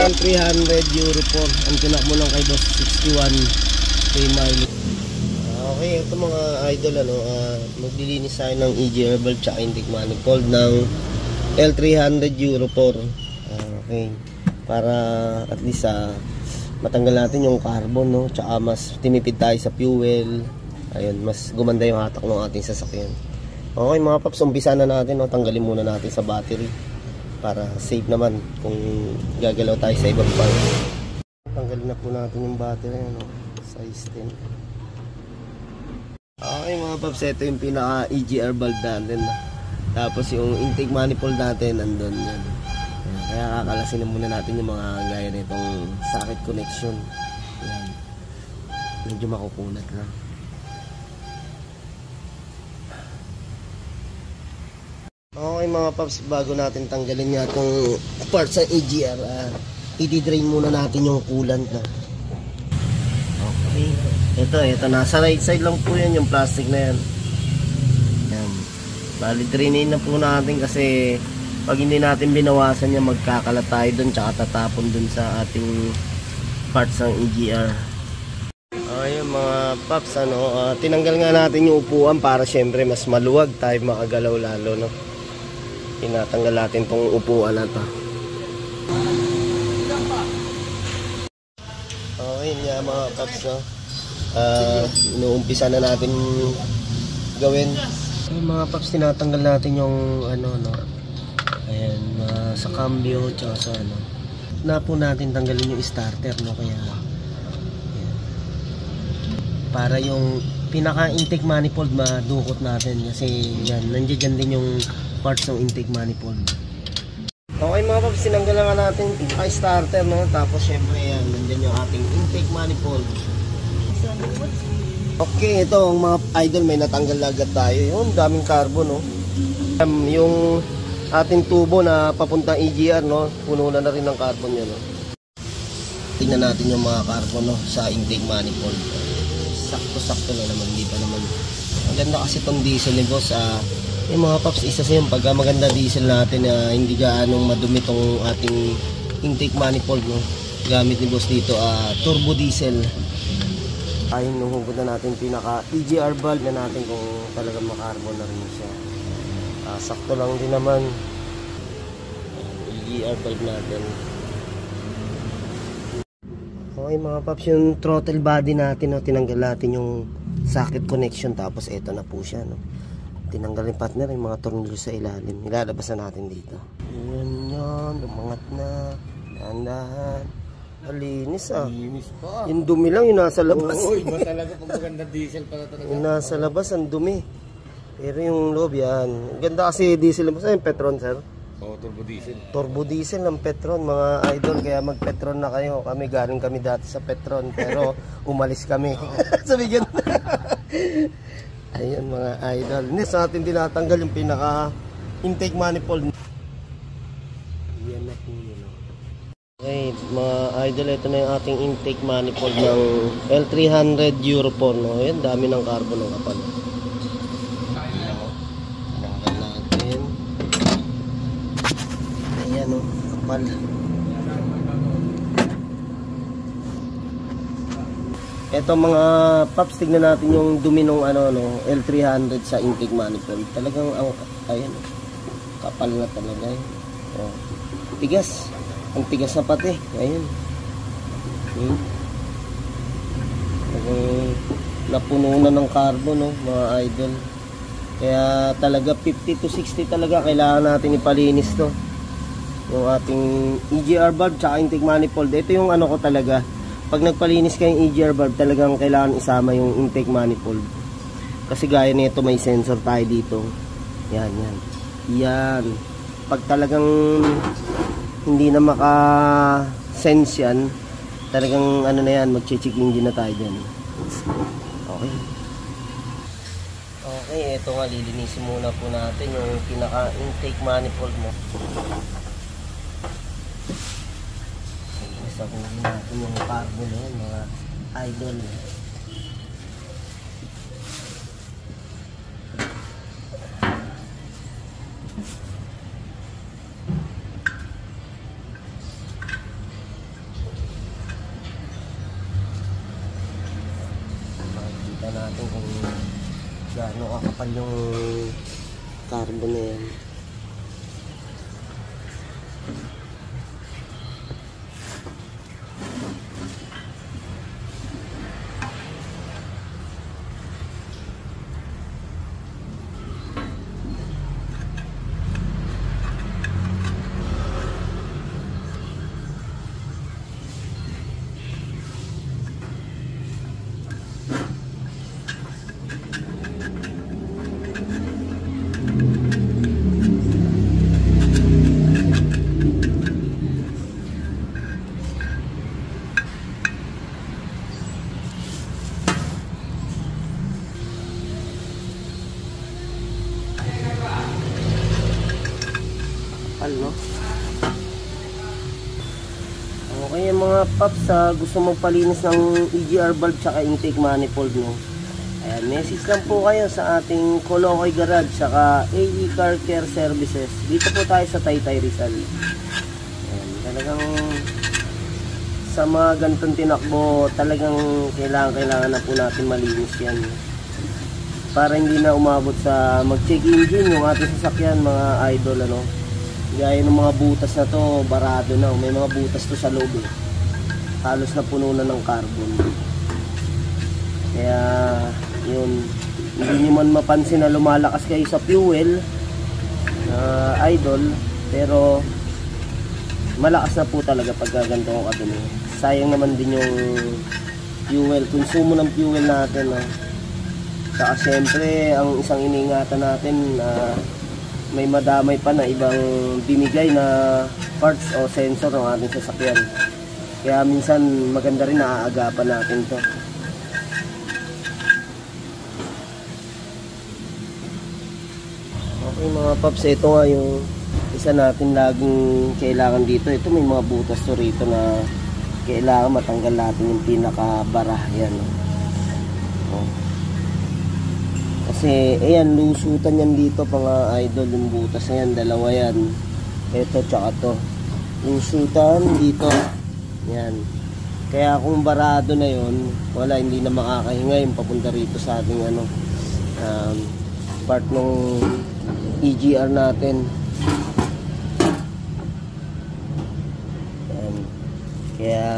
L300 Euro 4. Ang tinak mo lang kay boss 61k mileage. Okay, ito mga idol, maglilinis tayo ng EGR valve tsaka intake manifold ng L300 Euro 4. Okay, para at least matanggal natin yung carbon, no? Tsaka mas timipid tayo sa fuel. Ayun, mas gumanda yung hatak ng ating sasakyan. Okay mga paps, umpisa na natin, no? Tanggalin muna natin sa battery para safe naman kung gagalaw tayo sa ibang part. Tanggalin na po natin yung battery, no? Size 10. Okay mga paps, ito yung pinaka EGR valve natin. Tapos yung intake manifold natin nandun yan. Kaya kakalasin na muna natin yung mga gaya nitong socket connection. Yan. Medyo makukunat lang. Okay mga paps, bago natin tanggalin nga itong parts ng EGR, i-drain muna natin yung coolant na. Okay. Ito nasa right side lang po yan, yung plastic na yan. Yan. Bali drainin na po natin kasi pag hindi natin binawasan yan, magkakalat tayo dun tsaka tatapon dun sa ating parts ng EGR. Ayun mga paps, tinanggal nga natin yung upuan para syempre mas maluwag tayo makagalaw lalo, no? Tinatanggal natin tong upuan na to. Okay nga mga paps, no? Inuumpisa na natin gawin. Ayun mga paps, tinatanggal natin yung ayan, sa cambio tsaka sa na po natin tanggalin yung starter, no? Kaya ayan, para yung pinaka intake manifold madukot natin kasi yan, nandiyan din yung parts ng intake manifold. Okay mga paps, sinanggal na natin yung pinaka starter, no? Tapos syempre yan, nandiyan yung ating intake manifold. Okay, ito ang mga idol, may natanggal agad tayo. Yung daming carbon, no? Yung ating tubo na papuntang EGR, no? Puno na rin ng carbon yan, no? Tingnan natin yung mga carbon, no? Sa intake manifold. Sakto-sakto na naman, hindi pa naman. Ang ganda kasi itong diesel ni boss. Yung mga paps, isa sa yung pagka maganda diesel natin, hindi gaanong madumi itong ating intake manifold, no? Gamit ni boss dito, turbo diesel. Ayun, nung hugot na natin pinaka EGR valve na natin kung talagang makarbon na rin siya. Sakto lang din naman EGR valve natin. Okay mga paps, yung throttle body natin, no? Tinanggal natin yung socket connection, tapos ito na po siya, no? Tinanggal yung partner, yung mga tornilyo sa ilalim. Ilalabas na natin dito. Yan, umangat na. Dahan-dahan. Malinis Linis pa. Yung dumi lang, yung nasa labas. Oo, iba talaga pag maganda diesel para talaga. Yung nasa labas, ang dumi. Pero yung loob yan. Ganda kasi diesel labas. Ay, yung Petron, sir? Oo, turbo diesel. Turbo diesel ng Petron, mga idol. Kaya mag-Petron na kayo. Galing kami dati sa Petron. Pero umalis kami. Sabi ganun. Ayun mga idol. Hindi sa atin tinatanggal yung pinaka intake manifold. Yan na po yun. Okay mga idol, ito na yung ating intake manifold ng L300 Euro 4, no? Ayan, dami ng carbon, no? Kapal. Tinanggal natin. Ayan, no? Kapal. Ito mga paps, tignan natin yung dumi ng L300 sa intake manifold. Talagang ayan, kapal na talaga. Oh. Tigas. Ang tigas na pati. Ayun. Napuno na ng carbon, no, mga idol. Kaya talaga 50 to 60 talaga kailangan natin ipalinis to. Yung ating EGR valve tsaka intake manifold. Ito yung ko talaga. Pag nagpalinis kayo yung EGR valve, talagang kailangan isama yung intake manifold. Kasi gaya nito, may sensor tayo dito. Yan. Yan. Pag talagang hindi na maka-sense yan, talagang na yan, mag-check engine na tayo dyan. Okay. Okay, ito nga, lilinisin muna po natin yung pinaka-intake manifold mo. Sakuhin natin yung carbon na yan, mga idol. gaano kakapal yung carbon na yan. No? Okay mga paps, gusto magpalinis ng EGR valve tsaka intake manifold, no? Ayan, message lang po kayo sa ating Colocoy Garage tsaka AE Car Care Services. Dito po tayo sa Taytay Rizal. Ayan, talagang sa mga ganitong tinakbo, talagang kailangan na po natin malinis yan para hindi na umabot sa mag-check engine yung ating sasakyan, mga idol, ano. Gaya ng mga butas na to, barado na. May mga butas to sa loob eh. Halos na puno na ng carbon. Kaya yun, hindi nyo man mapansin na lumalakas kayo sa fuel, idol, pero malakas na po talaga pag ganito ang kadumi. Sayang naman din yung fuel, konsumo ng fuel natin, no? Saka syempre ang isang iniingatan natin, may madamay pa na ibang binigay na parts o sensor ng ating sasakyan. Kaya minsan maganda rin naaagapan natin to. Okay mga paps, ito nga yung isa natin laging kailangan dito. Ito may mga butas to rito na kailangan matanggal natin yung pinakabara. Yan. Oh. Kasi ayan, lusutan yan dito mga idol, yung butas na yan, dalawa yan, ito tsaka to, lusutan dito yan. Kaya kung barado na yon, wala, hindi na makakahinga yung papunta rito sa ating ano, part ng EGR natin. Yan. Kaya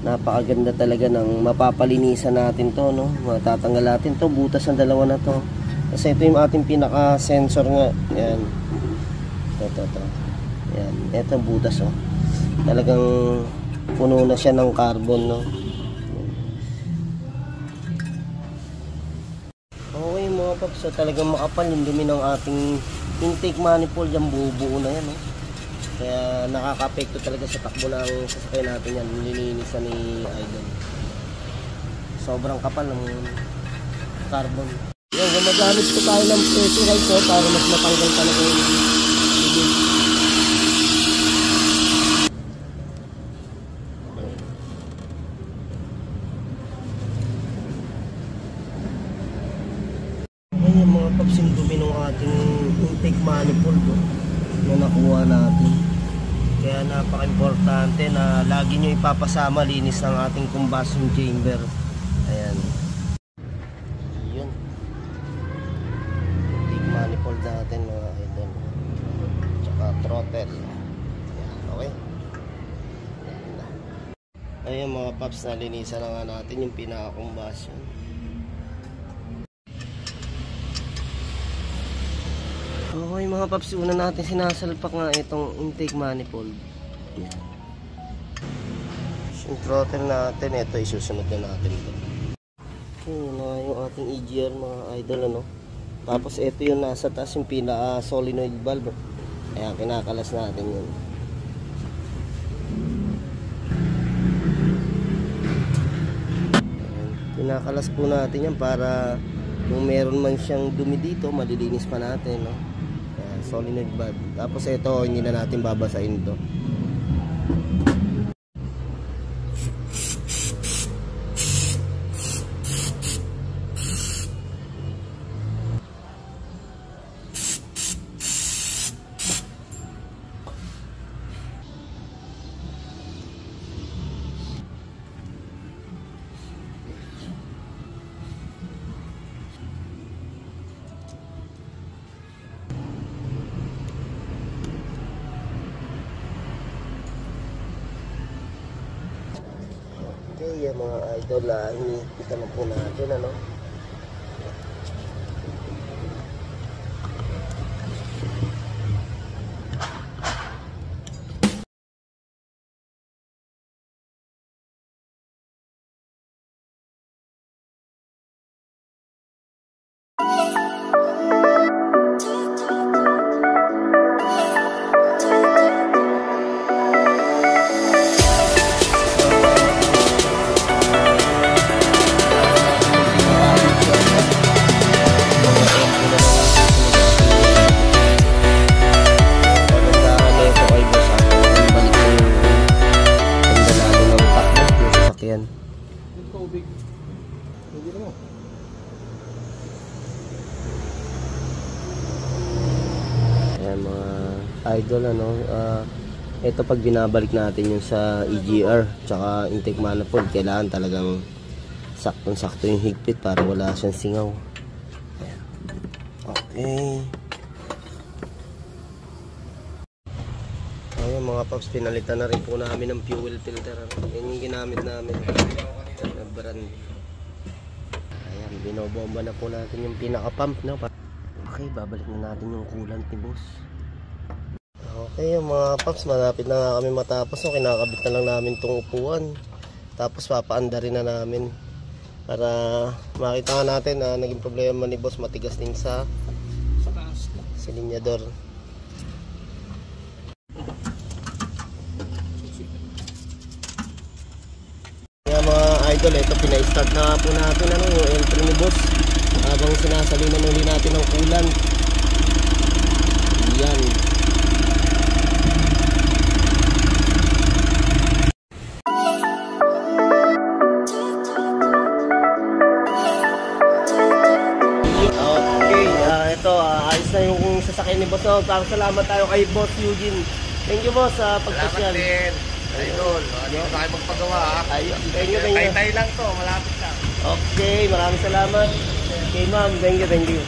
napakaganda talaga ng mapapalinisan natin to, no? Matatanggal natin to, butas ng dalawa na to. Kasi ito yung ating pinaka sensor nga. Yan. Ito. Yan. Ito butas, oh. Talagang puno na siya ng carbon, no? Okay mga paps, so talagang makapal yung dumi ng ating intake manifold, yung buo na yan, no? Kaya nakaka-apekto talaga sa takbo ng sasakyan natin yan, nilinisan ni Idol. Sobrang kapal ng carbon. Yan, gumagamit ko tayo ng pressurize, no, para mas matanggal talaga yung tubig. Ayan mga paps, yung dumi ng ating intake manifold, no, na nakuha natin. Kaya napaka-importante na lagi nyo ipapasama linis ng ating combustion chamber. Ayan. Yun. Big manifold natin mga idol. Tsaka throttle. Ayan, okay. Ayan mga paps, nalinisan na nga natin yung pinaka-combustion. Okay mga paps, una natin sinasalpak nga itong intake manifold. Yan. Yung throttle natin, ito isusunod na natin ito. Okay, na yung ating EGR mga idol, ano. Tapos ito yung nasa taas, yung pinaka solenoid valve. Ayan, kinakalas natin yun. Ayan, kinakalas po natin yan para kung meron man siyang dumi dito, malilinis pa natin, no? Solenoid valve. Tapos ito, hindi na natin babasahin ito. Okay, mga idol, hinihigpitan na po natin, ano? Yan. Ayan mga idol, ano, ito pag binabalik natin yung sa EGR tsaka intake manifold, kailangan talagang saktong-sakto yung higpit para wala siyang singaw. Ayan. Okay. Ayan mga paps, pinalitan na rin po namin ng fuel filter. Yan yung ginamit namin na brand. Ayan, binobomba na po natin yung pinaka-pump, no? Okay, babalik na natin yung coolant ni boss. Okay, yung mga paps, malapit na nga kami matapos. So, kinakabit na lang namin itong upuan. Tapos papaanda rin na namin para makita nga natin na naging problema ni boss, matigas din sa silinyador. Mga idol, ito pina-start na po natin, ano, yung entry ni boss habang sinasalinan uli natin ng coolant. Yan. Okay, ito ayos na yung sasakyan ni boss, no? Salamat tayo kay boss Eugene. Thank you boss sa pagpasyal. Salamat din. Idol, hindi ko tayo magpagawa ha. Ayun, thank you. Tay-tay lang to, malapit lang. Okay, maraming salamat. Okay ma'am, thank you.